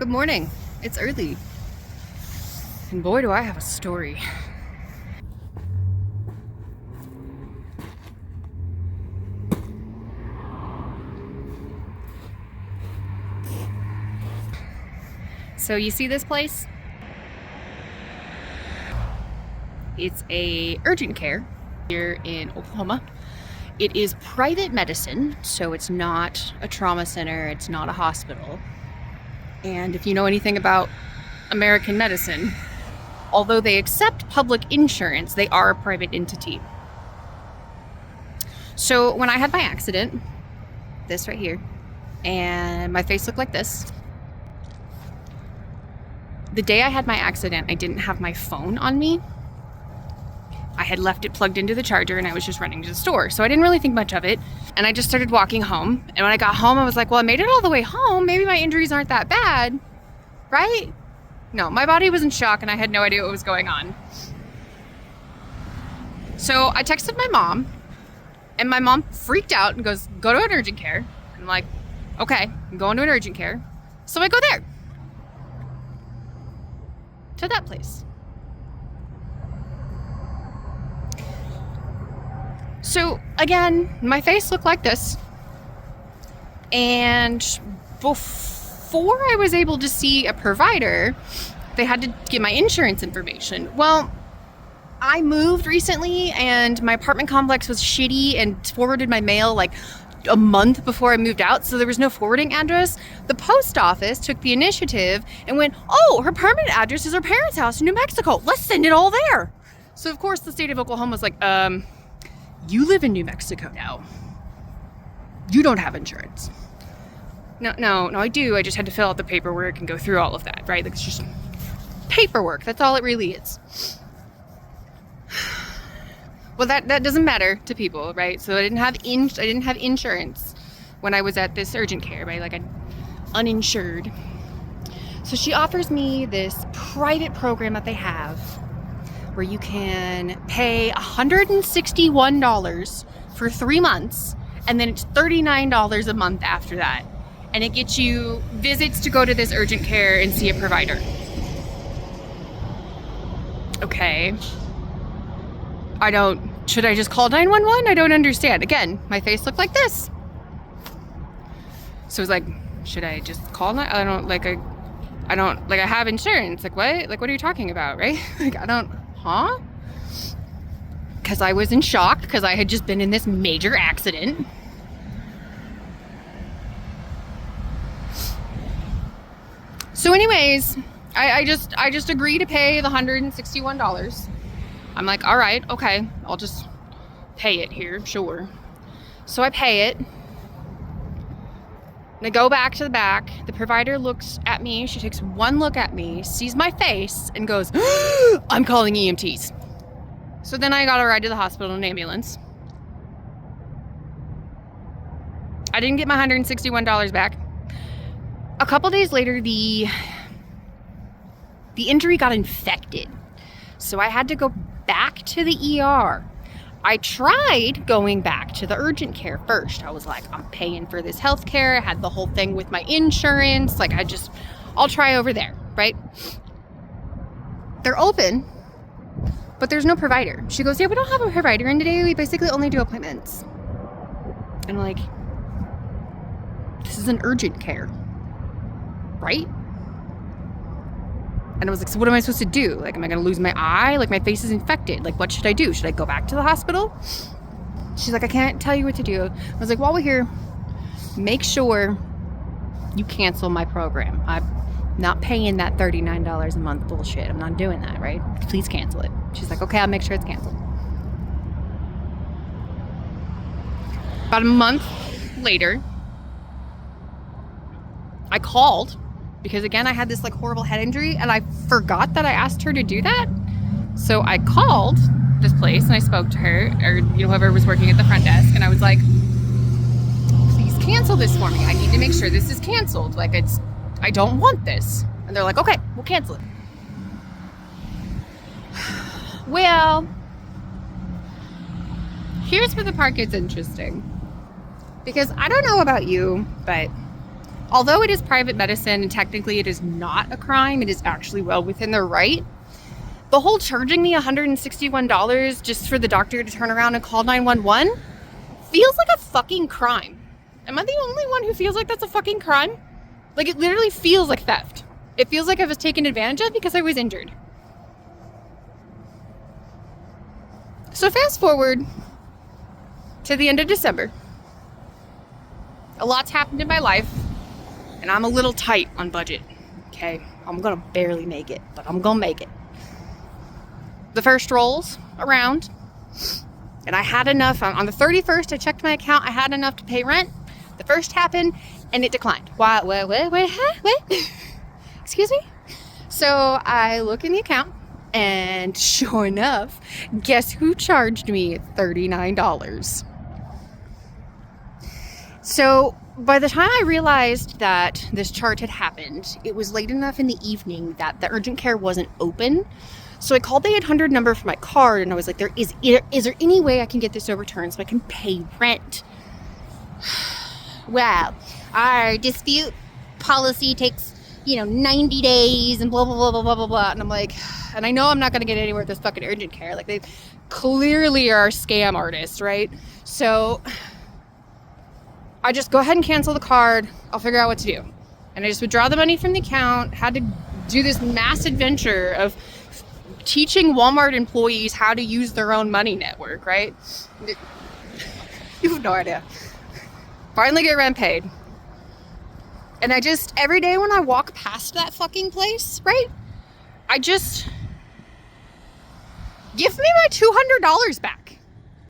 Good morning. It's early. And boy, do I have a story. So you see this place? It's a urgent care here in Oklahoma. It is private medicine, so it's not a trauma center, it's not a hospital. And if you know anything about American medicine, although they accept public insurance, they are a private entity. So when I had my accident, this right here, and my face looked like this. The day I had my accident, I didn't have my phone on me. I had left it plugged into the charger and I was just running to the store. So I didn't really think much of it. And I just started walking home. And when I got home, I was like, well, I made it all the way home. Maybe my injuries aren't that bad, right? No, my body was in shock and I had no idea what was going on. So I texted my mom and my mom freaked out and goes, go to an urgent care. And I'm like, okay, I'm going to an urgent care. So I go there. To that place. So again, my face looked like this. And before I was able to see a provider, they had to get my insurance information. Well, I moved recently and my apartment complex was shitty and forwarded my mail like a month before I moved out, so there was no forwarding address. The post office took the initiative and went, oh, her permanent address is her parents' house in New Mexico. Let's send it all there. So of course the state of Oklahoma was like, you live in New Mexico now. You don't have insurance. No, I do. I just had to fill out the paperwork and go through all of that, right? Like it's just paperwork. That's all it really is. Well, that doesn't matter to people, right? So I didn't have insurance when I was at this urgent care, right? Like I'm uninsured. So she offers me this private program that they have where you can pay $161 for 3 months, and then it's $39 a month after that. And it gets you visits to go to this urgent care and see a provider. Okay. Should I just call 911? I don't understand. Again, my face looked like this. So I was like, should I just call? I have insurance. Like what? Like what are you talking about, right? Like because I was in shock because I had just been in this major accident. So anyways, I just agree to pay the $161. I'm like, all right, okay, I'll just pay it here, sure. So I pay it. And I go back to the back. The provider looks at me. She takes one look at me, sees my face, and goes, I'm calling EMTs. So then I got a ride to the hospital in an ambulance. I didn't get my $161 back. A couple days later, the injury got infected. So I had to go back to the ER. I tried going back to the urgent care first. I was like, I'm paying for this health care. I had the whole thing with my insurance. Like I'll try over there, right? They're open, but there's no provider. She goes, yeah, we don't have a provider in today. We basically only do appointments. And I'm like, this is an urgent care, right? And I was like, so what am I supposed to do? Like, am I going to lose my eye? Like, my face is infected. Like, what should I do? Should I go back to the hospital? She's like, I can't tell you what to do. I was like, while we're here, make sure you cancel my program. I'm not paying that $39 a month bullshit. I'm not doing that, right? Please cancel it. She's like, okay, I'll make sure it's canceled. About a month later, I called. Because again, I had this like horrible head injury and I forgot that I asked her to do that. So I called this place and I spoke to her, or whoever was working at the front desk, and I was like, please cancel this for me. I need to make sure this is canceled. Like I don't want this. And they're like, okay, we'll cancel it. Well, here's where the part gets interesting. Because I don't know about you, but although it is private medicine and technically it is not a crime, it is actually well within their right. The whole charging me $161 just for the doctor to turn around and call 911 feels like a fucking crime. Am I the only one who feels like that's a fucking crime? Like, it literally feels like theft. It feels like I was taken advantage of because I was injured. So fast forward to the end of December. A lot's happened in my life, and I'm a little tight on budget. Okay, I'm gonna barely make it, but I'm gonna make it. The first rolls around, and I had enough. On the 31st, I checked my account. I had enough to pay rent. The first happened, and it declined. Wait, excuse me? So I look in the account, and sure enough, guess who charged me $39? So by the time I realized that this charge had happened, it was late enough in the evening that the urgent care wasn't open. So I called the 800 number for my card, and I was like, is there any way I can get this overturned so I can pay rent? Well, our dispute policy takes, 90 days and blah, blah, blah, blah, blah, blah, blah. And I'm like, and I know I'm not going to get anywhere with this fucking urgent care. Like, they clearly are scam artists, right? So I just go ahead and cancel the card. I'll figure out what to do. And I just withdraw the money from the account, had to do this mass adventure of teaching Walmart employees how to use their own money network, right? You have no idea. Finally get rent paid. And I just, every day when I walk past that fucking place, right? I just, give me my $200 back.